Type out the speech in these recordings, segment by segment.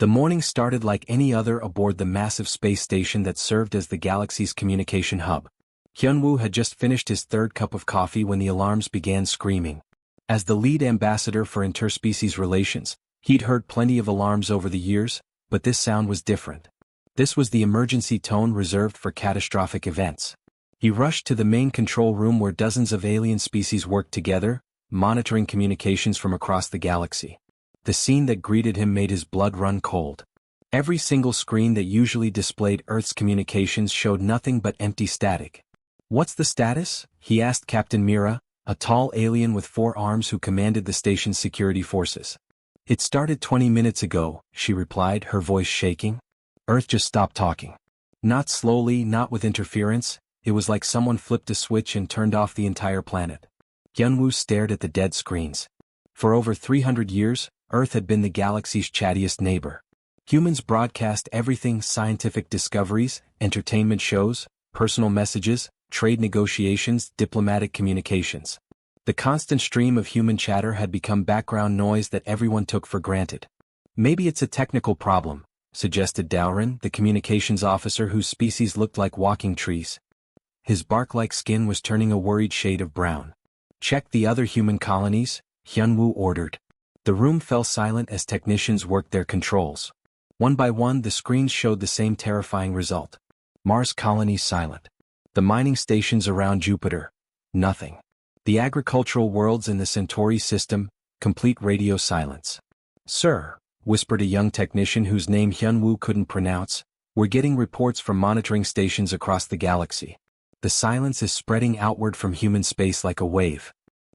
The morning started like any other aboard the massive space station that served as the galaxy's communication hub. Hyunwoo had just finished his third cup of coffee when the alarms began screaming. As the lead ambassador for interspecies relations, he'd heard plenty of alarms over the years, but this sound was different. This was the emergency tone reserved for catastrophic events. He rushed to the main control room where dozens of alien species worked together, monitoring communications from across the galaxy. The scene that greeted him made his blood run cold. Every single screen that usually displayed Earth's communications showed nothing but empty static. "What's the status?" he asked Captain Mira, a tall alien with 4 arms who commanded the station's security forces. "It started 20 minutes ago," she replied, her voice shaking. Earth just stopped talking. Not slowly, not with interference, it was like someone flipped a switch and turned off the entire planet. Hyunwoo stared at the dead screens. For over 300 years, Earth had been the galaxy's chattiest neighbor. Humans broadcast everything: scientific discoveries, entertainment shows, personal messages, trade negotiations, diplomatic communications. The constant stream of human chatter had become background noise that everyone took for granted. "Maybe it's a technical problem," suggested Dowrin, the communications officer whose species looked like walking trees. His bark-like skin was turning a worried shade of brown. "Check the other human colonies," Hyunwoo ordered. The room fell silent as technicians worked their controls. One by one, the screens showed the same terrifying result. Mars colonies silent. The mining stations around Jupiter, nothing. The agricultural worlds in the Centauri system, complete radio silence. "Sir," whispered a young technician whose name Hyunwoo couldn't pronounce, "we're getting reports from monitoring stations across the galaxy. The silence is spreading outward from human space like a wave."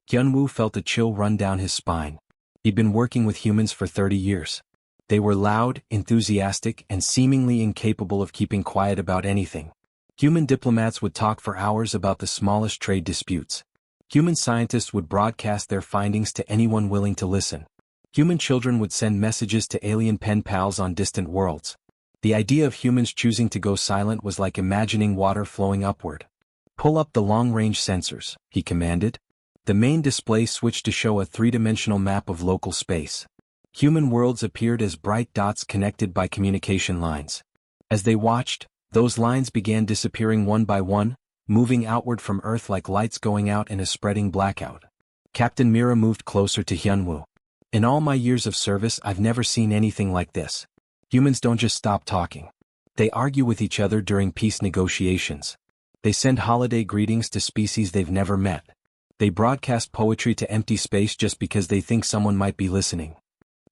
Hyunwoo felt a chill run down his spine. He'd been working with humans for 30 years. They were loud, enthusiastic, and seemingly incapable of keeping quiet about anything. Human diplomats would talk for hours about the smallest trade disputes. Human scientists would broadcast their findings to anyone willing to listen. Human children would send messages to alien pen pals on distant worlds. The idea of humans choosing to go silent was like imagining water flowing upward. "Pull up the long-range sensors," he commanded. The main display switched to show a 3-dimensional map of local space. Human worlds appeared as bright dots connected by communication lines. As they watched, those lines began disappearing one by one, moving outward from Earth like lights going out in a spreading blackout. Captain Mira moved closer to Hyunwoo. "In all my years of service, I've never seen anything like this. Humans don't just stop talking. They argue with each other during peace negotiations. They send holiday greetings to species they've never met. They broadcast poetry to empty space just because they think someone might be listening."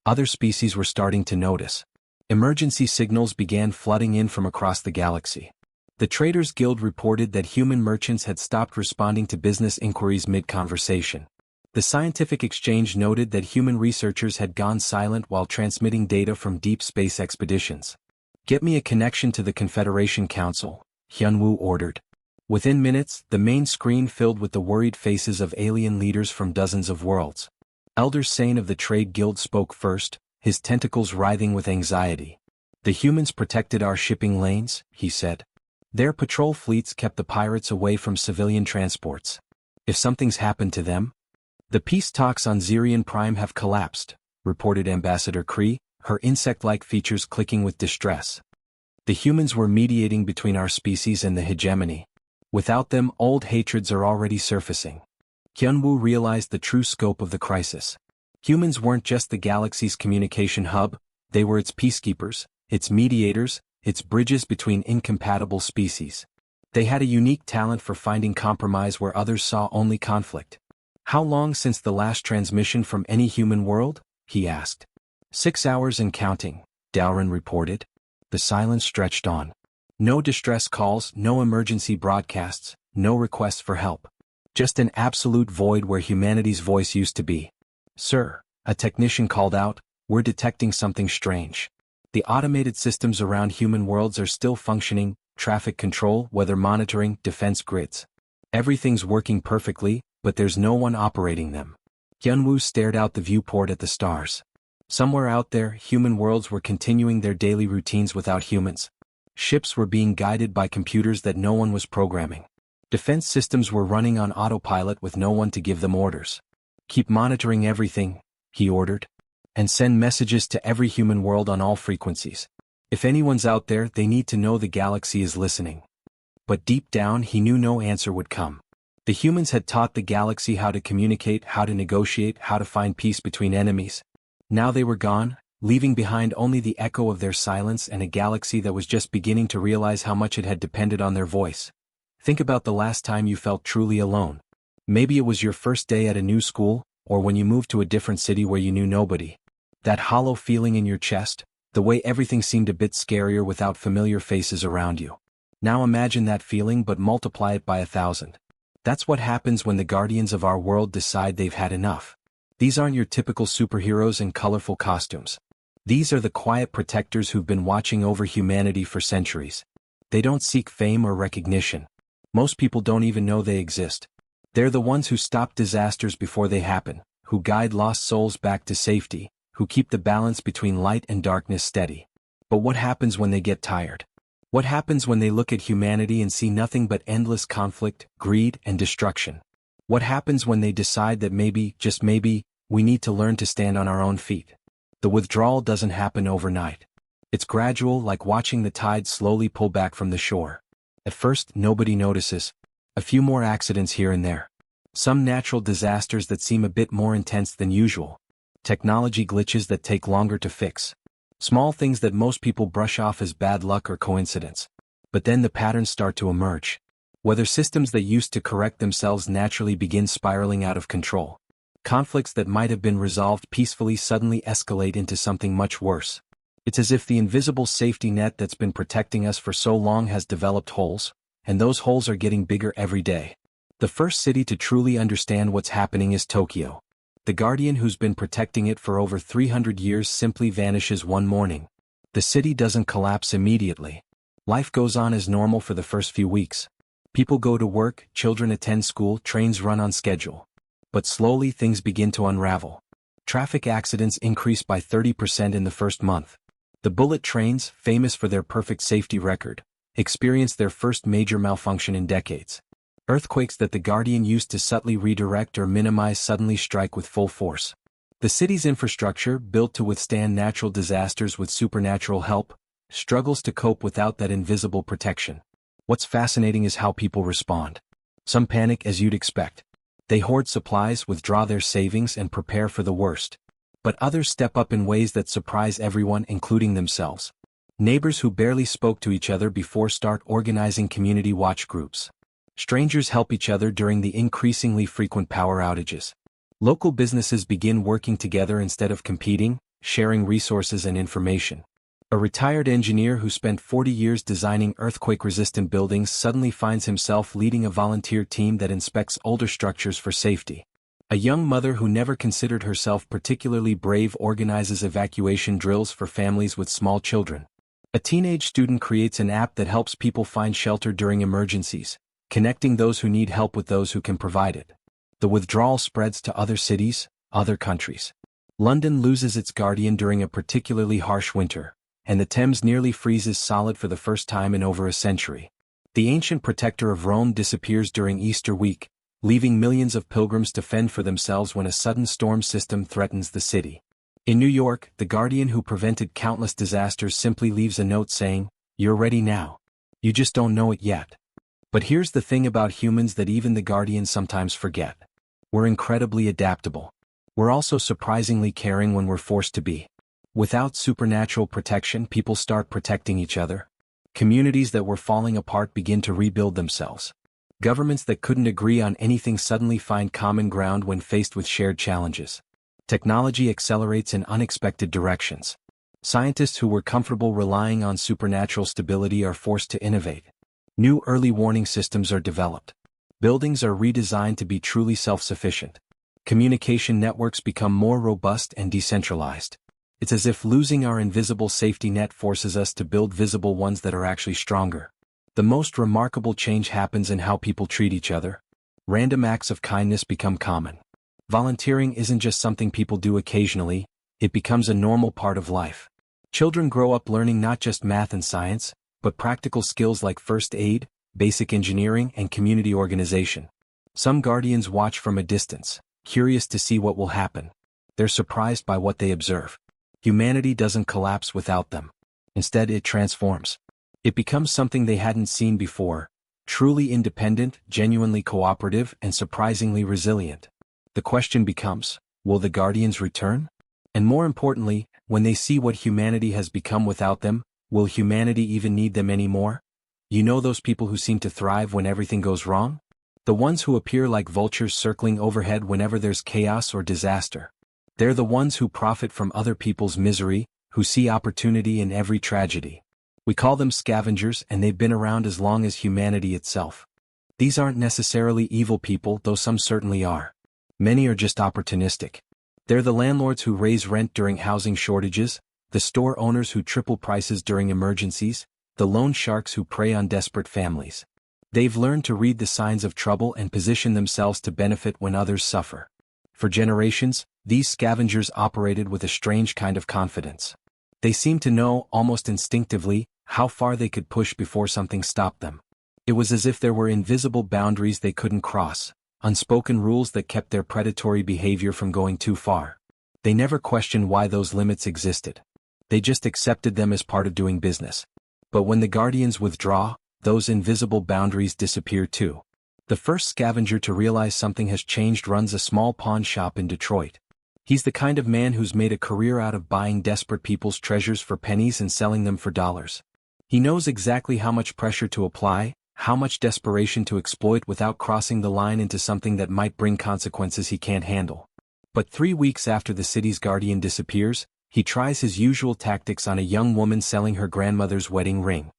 Other species were starting to notice. Emergency signals began flooding in from across the galaxy. The Traders Guild reported that human merchants had stopped responding to business inquiries mid-conversation. The Scientific Exchange noted that human researchers had gone silent while transmitting data from deep space expeditions. "Get me a connection to the Confederation Council," Hyunwoo ordered. Within minutes, the main screen filled with the worried faces of alien leaders from dozens of worlds. Elder Sane of the Trade Guild spoke first, his tentacles writhing with anxiety. "The humans protected our shipping lanes," he said. "Their patrol fleets kept the pirates away from civilian transports. If something's happened to them..." "The peace talks on Zirian Prime have collapsed," reported Ambassador Kree, her insect-like features clicking with distress. "The humans were mediating between our species and the hegemony. Without them, old hatreds are already surfacing." Hyunwoo realized the true scope of the crisis. Humans weren't just the galaxy's communication hub, they were its peacekeepers, its mediators, its bridges between incompatible species. They had a unique talent for finding compromise where others saw only conflict. "How long since the last transmission from any human world?" he asked. 6 hours and counting, Dowrin reported. The silence stretched on. No distress calls, no emergency broadcasts, no requests for help. Just an absolute void where humanity's voice used to be. "Sir," a technician called out, "we're detecting something strange. The automated systems around human worlds are still functioning: traffic control, weather monitoring, defense grids. Everything's working perfectly, but there's no one operating them." Hyunwoo stared out the viewport at the stars. Somewhere out there, human worlds were continuing their daily routines without humans. Ships were being guided by computers that no one was programming. Defense systems were running on autopilot with no one to give them orders. "Keep monitoring everything," he ordered. and send messages to every human world on all frequencies. If anyone's out there, they need to know the galaxy is listening. But deep down, he knew no answer would come. The humans had taught the galaxy how to communicate, how to negotiate, how to find peace between enemies. Now they were gone, leaving behind only the echo of their silence and a galaxy that was just beginning to realize how much it had depended on their voice. Think about the last time you felt truly alone. Maybe it was your first day at a new school, or when you moved to a different city where you knew nobody. That hollow feeling in your chest, the way everything seemed a bit scarier without familiar faces around you. Now imagine that feeling but multiply it by 1,000. That's what happens when the guardians of our world decide they've had enough. These aren't your typical superheroes in colorful costumes. These are the quiet protectors who've been watching over humanity for centuries. They don't seek fame or recognition. Most people don't even know they exist. They're the ones who stop disasters before they happen, who guide lost souls back to safety, who keep the balance between light and darkness steady. But what happens when they get tired? What happens when they look at humanity and see nothing but endless conflict, greed, and destruction? What happens when they decide that maybe, just maybe, we need to learn to stand on our own feet? The withdrawal doesn't happen overnight. It's gradual, like watching the tide slowly pull back from the shore. At first, nobody notices. A few more accidents here and there. Some natural disasters that seem a bit more intense than usual. Technology glitches that take longer to fix. Small things that most people brush off as bad luck or coincidence. But then the patterns start to emerge. Weather systems that used to correct themselves naturally begin spiraling out of control. Conflicts that might have been resolved peacefully suddenly escalate into something much worse. It's as if the invisible safety net that's been protecting us for so long has developed holes, and those holes are getting bigger every day. The first city to truly understand what's happening is Tokyo. The guardian who's been protecting it for over 300 years simply vanishes one morning. The city doesn't collapse immediately. Life goes on as normal for the first few weeks. People go to work, children attend school, trains run on schedule. But slowly things begin to unravel. Traffic accidents increase by 30% in the first month. The bullet trains, famous for their perfect safety record, experience their first major malfunction in decades. Earthquakes that the Guardian used to subtly redirect or minimize suddenly strike with full force. The city's infrastructure, built to withstand natural disasters with supernatural help, struggles to cope without that invisible protection. What's fascinating is how people respond. Some panic as you'd expect. They hoard supplies, withdraw their savings, and prepare for the worst. But others step up in ways that surprise everyone, including themselves. Neighbors who barely spoke to each other before start organizing community watch groups. Strangers help each other during the increasingly frequent power outages. Local businesses begin working together instead of competing, sharing resources and information. A retired engineer who spent 40 years designing earthquake-resistant buildings suddenly finds himself leading a volunteer team that inspects older structures for safety. A young mother who never considered herself particularly brave organizes evacuation drills for families with small children. A teenage student creates an app that helps people find shelter during emergencies, connecting those who need help with those who can provide it. The withdrawal spreads to other cities, other countries. London loses its guardian during a particularly harsh winter, and the Thames nearly freezes solid for the first time in over a century. The ancient protector of Rome disappears during Easter week, leaving millions of pilgrims to fend for themselves when a sudden storm system threatens the city. In New York, the guardian who prevented countless disasters simply leaves a note saying, "You're ready now. You just don't know it yet." But here's the thing about humans that even the guardians sometimes forget. We're incredibly adaptable. We're also surprisingly caring when we're forced to be. Without supernatural protection, people start protecting each other. Communities that were falling apart begin to rebuild themselves. Governments that couldn't agree on anything suddenly find common ground when faced with shared challenges. Technology accelerates in unexpected directions. Scientists who were comfortable relying on supernatural stability are forced to innovate. New early warning systems are developed. Buildings are redesigned to be truly self-sufficient. Communication networks become more robust and decentralized. It's as if losing our invisible safety net forces us to build visible ones that are actually stronger. The most remarkable change happens in how people treat each other. Random acts of kindness become common. Volunteering isn't just something people do occasionally, it becomes a normal part of life. Children grow up learning not just math and science, but practical skills like first aid, basic engineering, and community organization. Some guardians watch from a distance, curious to see what will happen. They're surprised by what they observe. Humanity doesn't collapse without them. Instead, it transforms. It becomes something they hadn't seen before, truly independent, genuinely cooperative, and surprisingly resilient. The question becomes, will the Guardians return? And more importantly, when they see what humanity has become without them, will humanity even need them anymore? You know those people who seem to thrive when everything goes wrong? The ones who appear like vultures circling overhead whenever there's chaos or disaster. They're the ones who profit from other people's misery, who see opportunity in every tragedy. We call them scavengers, and they've been around as long as humanity itself. These aren't necessarily evil people, though some certainly are. Many are just opportunistic. They're the landlords who raise rent during housing shortages, the store owners who triple prices during emergencies, the loan sharks who prey on desperate families. They've learned to read the signs of trouble and position themselves to benefit when others suffer. For generations, these scavengers operated with a strange kind of confidence. They seemed to know, almost instinctively, how far they could push before something stopped them. It was as if there were invisible boundaries they couldn't cross, unspoken rules that kept their predatory behavior from going too far. They never questioned why those limits existed. They just accepted them as part of doing business. But when the Guardians withdraw, those invisible boundaries disappear too. The first scavenger to realize something has changed runs a small pawn shop in Detroit. He's the kind of man who's made a career out of buying desperate people's treasures for pennies and selling them for dollars. He knows exactly how much pressure to apply, how much desperation to exploit without crossing the line into something that might bring consequences he can't handle. But 3 weeks after the city's guardian disappears, he tries his usual tactics on a young woman selling her grandmother's wedding ring.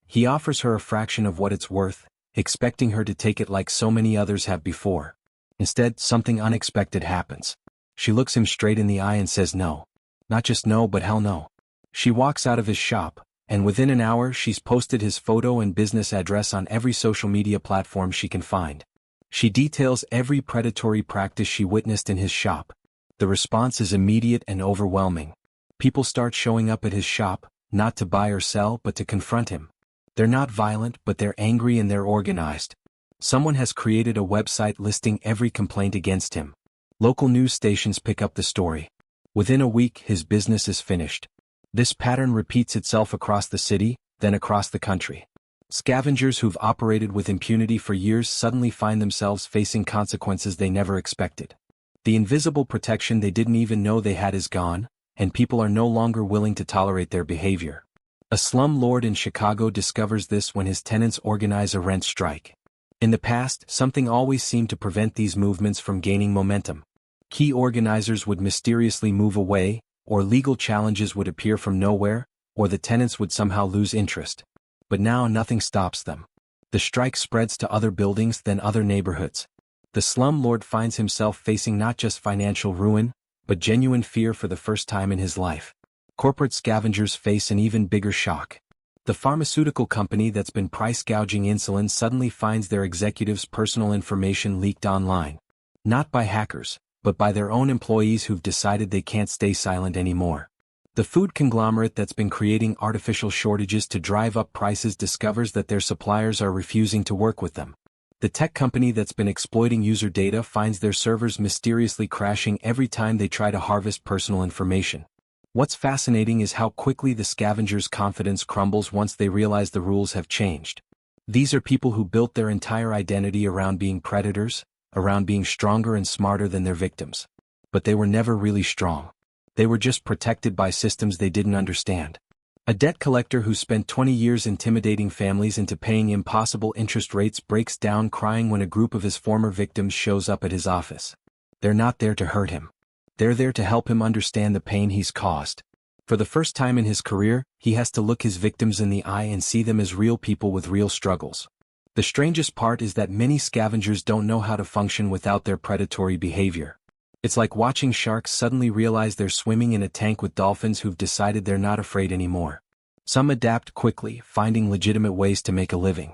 He offers her a fraction of what it's worth, expecting her to take it like so many others have before. Instead, something unexpected happens. She looks him straight in the eye and says no. Not just no, but hell no. She walks out of his shop, and within an hour she's posted his photo and business address on every social media platform she can find. She details every predatory practice she witnessed in his shop. The response is immediate and overwhelming. People start showing up at his shop, not to buy or sell but to confront him. They're not violent, but they're angry and they're organized. Someone has created a website listing every complaint against him. Local news stations pick up the story. Within a week, his business is finished. This pattern repeats itself across the city, then across the country. Scavengers who've operated with impunity for years suddenly find themselves facing consequences they never expected. The invisible protection they didn't even know they had is gone, and people are no longer willing to tolerate their behavior. A slum lord in Chicago discovers this when his tenants organize a rent strike. In the past, something always seemed to prevent these movements from gaining momentum. Key organizers would mysteriously move away, or legal challenges would appear from nowhere, or the tenants would somehow lose interest. But now nothing stops them. The strike spreads to other buildings, then other neighborhoods. The slum lord finds himself facing not just financial ruin, but genuine fear for the first time in his life. Corporate scavengers face an even bigger shock. The pharmaceutical company that's been price gouging insulin suddenly finds their executives' personal information leaked online. Not by hackers, but by their own employees who've decided they can't stay silent anymore. The food conglomerate that's been creating artificial shortages to drive up prices discovers that their suppliers are refusing to work with them. The tech company that's been exploiting user data finds their servers mysteriously crashing every time they try to harvest personal information. What's fascinating is how quickly the scavengers' confidence crumbles once they realize the rules have changed. These are people who built their entire identity around being predators, around being stronger and smarter than their victims. But they were never really strong. They were just protected by systems they didn't understand. A debt collector who spent 20 years intimidating families into paying impossible interest rates breaks down crying when a group of his former victims shows up at his office. They're not there to hurt him. They're there to help him understand the pain he's caused. For the first time in his career, he has to look his victims in the eye and see them as real people with real struggles. The strangest part is that many scavengers don't know how to function without their predatory behavior. It's like watching sharks suddenly realize they're swimming in a tank with dolphins who've decided they're not afraid anymore. Some adapt quickly, finding legitimate ways to make a living.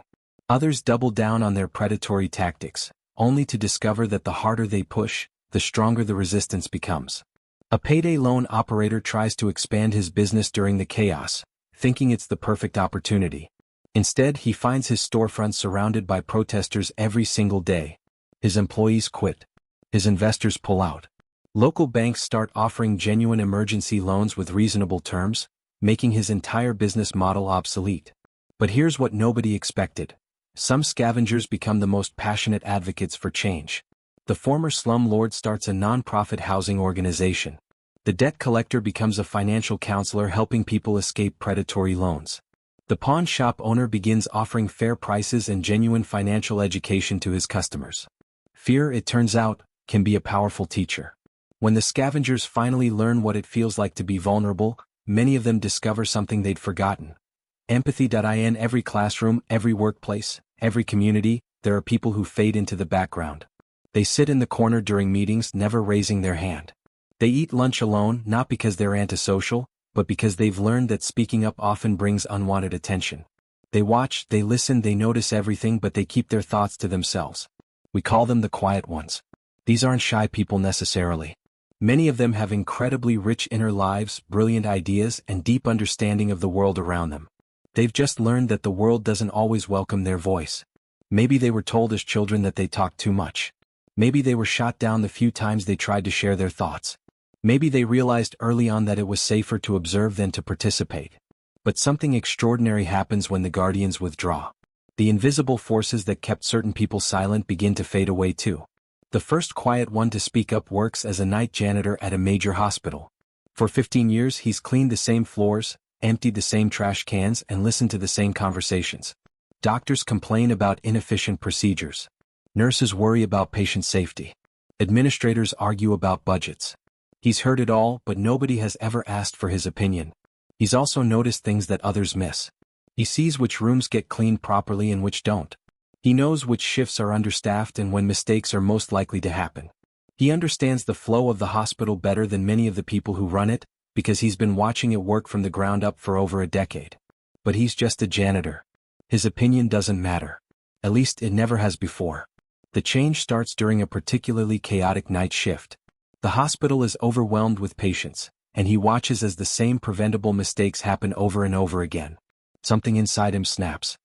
Others double down on their predatory tactics, only to discover that the harder they push, the stronger the resistance becomes. A payday loan operator tries to expand his business during the chaos, thinking it's the perfect opportunity. Instead, he finds his storefront surrounded by protesters every single day. His employees quit. His investors pull out. Local banks start offering genuine emergency loans with reasonable terms, making his entire business model obsolete. But here's what nobody expected. Some scavengers become the most passionate advocates for change. The former slum lord starts a non-profit housing organization. The debt collector becomes a financial counselor helping people escape predatory loans. The pawn shop owner begins offering fair prices and genuine financial education to his customers. Fear, it turns out, can be a powerful teacher. When the scavengers finally learn what it feels like to be vulnerable, many of them discover something they'd forgotten. Empathy. In every classroom, every workplace, every community, there are people who fade into the background. They sit in the corner during meetings, never raising their hand. They eat lunch alone, not because they're antisocial, but because they've learned that speaking up often brings unwanted attention. They watch, they listen, they notice everything, but they keep their thoughts to themselves. We call them the quiet ones. These aren't shy people necessarily. Many of them have incredibly rich inner lives, brilliant ideas, and deep understanding of the world around them. They've just learned that the world doesn't always welcome their voice. Maybe they were told as children that they talked too much. Maybe they were shot down the few times they tried to share their thoughts. Maybe they realized early on that it was safer to observe than to participate. But something extraordinary happens when the guardians withdraw. The invisible forces that kept certain people silent begin to fade away too. The first quiet one to speak up works as a night janitor at a major hospital. For 15 years he's cleaned the same floors, emptied the same trash cans, and listened to the same conversations. Doctors complain about inefficient procedures. Nurses worry about patient safety. Administrators argue about budgets. He's heard it all, but nobody has ever asked for his opinion. He's also noticed things that others miss. He sees which rooms get cleaned properly and which don't. He knows which shifts are understaffed and when mistakes are most likely to happen. He understands the flow of the hospital better than many of the people who run it, because he's been watching it work from the ground up for over a decade. But he's just a janitor. His opinion doesn't matter. At least it never has before. The change starts during a particularly chaotic night shift. The hospital is overwhelmed with patients, and he watches as the same preventable mistakes happen over and over again. Something inside him snaps.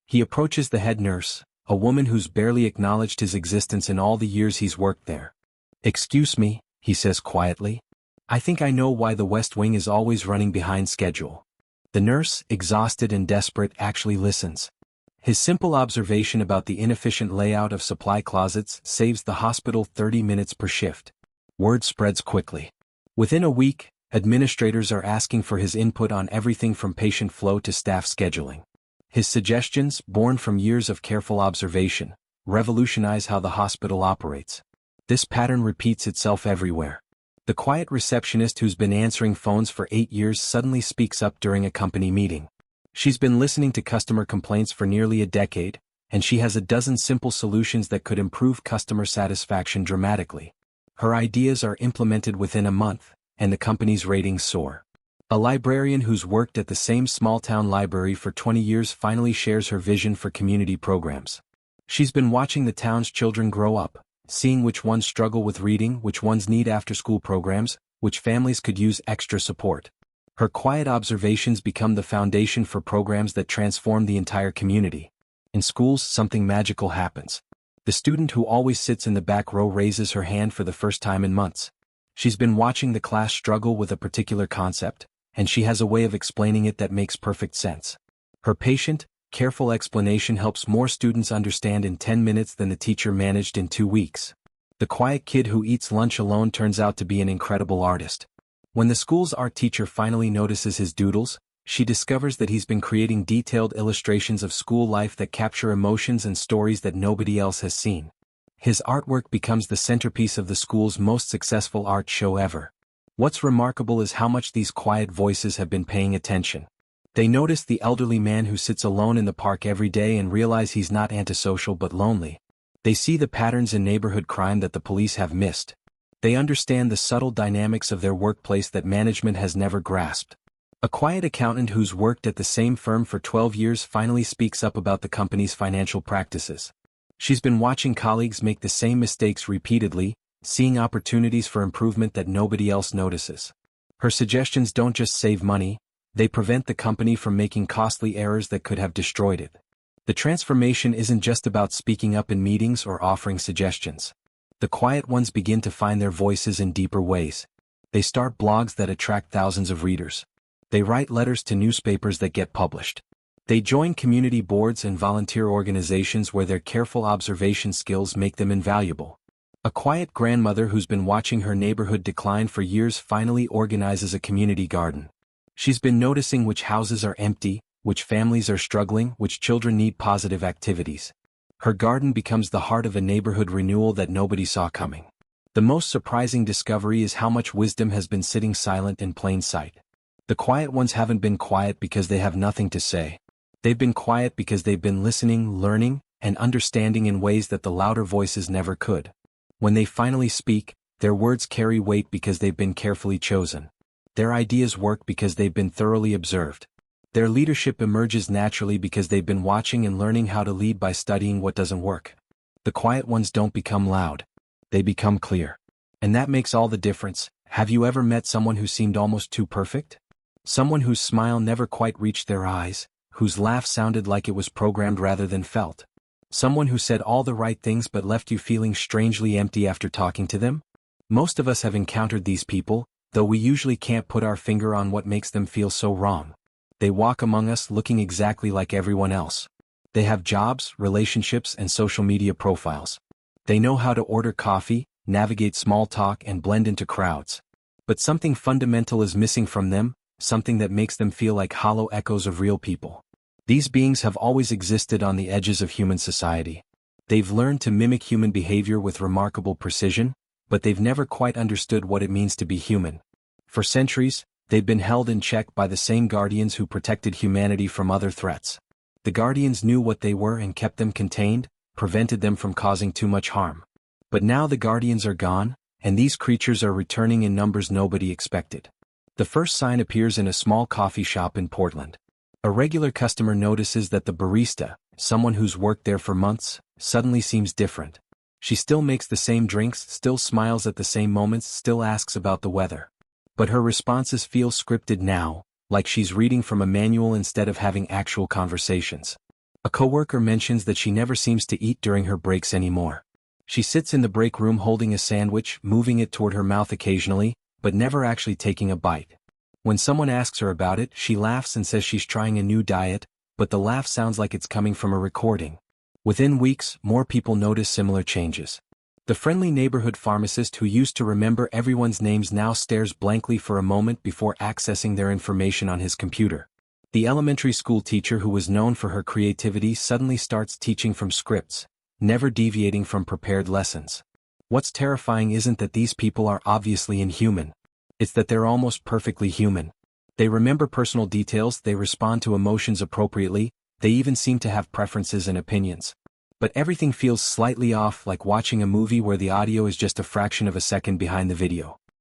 He approaches the head nurse, a woman who's barely acknowledged his existence in all the years he's worked there. "Excuse me," he says quietly. "I think I know why the West Wing is always running behind schedule." The nurse, exhausted and desperate, actually listens. His simple observation about the inefficient layout of supply closets saves the hospital 30 minutes per shift. Word spreads quickly. Within a week, administrators are asking for his input on everything from patient flow to staff scheduling. His suggestions, born from years of careful observation, revolutionize how the hospital operates. This pattern repeats itself everywhere. The quiet receptionist who's been answering phones for 8 years suddenly speaks up during a company meeting. She's been listening to customer complaints for nearly a decade, and she has a dozen simple solutions that could improve customer satisfaction dramatically. Her ideas are implemented within a month, and the company's ratings soar. A librarian who's worked at the same small-town library for 20 years finally shares her vision for community programs. She's been watching the town's children grow up, seeing which ones struggle with reading, which ones need after-school programs, which families could use extra support. Her quiet observations become the foundation for programs that transform the entire community. In schools, something magical happens. The student who always sits in the back row raises her hand for the first time in months. She's been watching the class struggle with a particular concept, and she has a way of explaining it that makes perfect sense. Her patient, careful explanation helps more students understand in 10 minutes than the teacher managed in 2 weeks. The quiet kid who eats lunch alone turns out to be an incredible artist. When the school's art teacher finally notices his doodles, she discovers that he's been creating detailed illustrations of school life that capture emotions and stories that nobody else has seen. His artwork becomes the centerpiece of the school's most successful art show ever. What's remarkable is how much these quiet voices have been paying attention. They notice the elderly man who sits alone in the park every day and realize he's not antisocial but lonely. They see the patterns in neighborhood crime that the police have missed. They understand the subtle dynamics of their workplace that management has never grasped. A quiet accountant who's worked at the same firm for 12 years finally speaks up about the company's financial practices. She's been watching colleagues make the same mistakes repeatedly, seeing opportunities for improvement that nobody else notices. Her suggestions don't just save money, they prevent the company from making costly errors that could have destroyed it. The transformation isn't just about speaking up in meetings or offering suggestions. The quiet ones begin to find their voices in deeper ways. They start blogs that attract thousands of readers. They write letters to newspapers that get published. They join community boards and volunteer organizations where their careful observation skills make them invaluable. A quiet grandmother who's been watching her neighborhood decline for years finally organizes a community garden. She's been noticing which houses are empty, which families are struggling, which children need positive activities. Her garden becomes the heart of a neighborhood renewal that nobody saw coming. The most surprising discovery is how much wisdom has been sitting silent in plain sight. The quiet ones haven't been quiet because they have nothing to say. They've been quiet because they've been listening, learning, and understanding in ways that the louder voices never could. When they finally speak, their words carry weight because they've been carefully chosen. Their ideas work because they've been thoroughly observed. Their leadership emerges naturally because they've been watching and learning how to lead by studying what doesn't work. The quiet ones don't become loud. They become clear. And that makes all the difference. Have you ever met someone who seemed almost too perfect? Someone whose smile never quite reached their eyes, whose laugh sounded like it was programmed rather than felt. Someone who said all the right things but left you feeling strangely empty after talking to them? Most of us have encountered these people, though we usually can't put our finger on what makes them feel so wrong. They walk among us looking exactly like everyone else. They have jobs, relationships, and social media profiles. They know how to order coffee, navigate small talk, and blend into crowds. But something fundamental is missing from them, something that makes them feel like hollow echoes of real people. These beings have always existed on the edges of human society. They've learned to mimic human behavior with remarkable precision, but they've never quite understood what it means to be human. For centuries, they've been held in check by the same guardians who protected humanity from other threats. The guardians knew what they were and kept them contained, prevented them from causing too much harm. But now the guardians are gone, and these creatures are returning in numbers nobody expected. The first sign appears in a small coffee shop in Portland. A regular customer notices that the barista, someone who's worked there for months, suddenly seems different. She still makes the same drinks, still smiles at the same moments, still asks about the weather. But her responses feel scripted now, like she's reading from a manual instead of having actual conversations. A coworker mentions that she never seems to eat during her breaks anymore. She sits in the break room holding a sandwich, moving it toward her mouth occasionally, but never actually taking a bite. When someone asks her about it, she laughs and says she's trying a new diet, but the laugh sounds like it's coming from a recording. Within weeks, more people notice similar changes. The friendly neighborhood pharmacist who used to remember everyone's names now stares blankly for a moment before accessing their information on his computer. The elementary school teacher who was known for her creativity suddenly starts teaching from scripts, never deviating from prepared lessons. What's terrifying isn't that these people are obviously inhuman. It's that they're almost perfectly human. They remember personal details, they respond to emotions appropriately, they even seem to have preferences and opinions. But everything feels slightly off, like watching a movie where the audio is just a fraction of a second behind the video.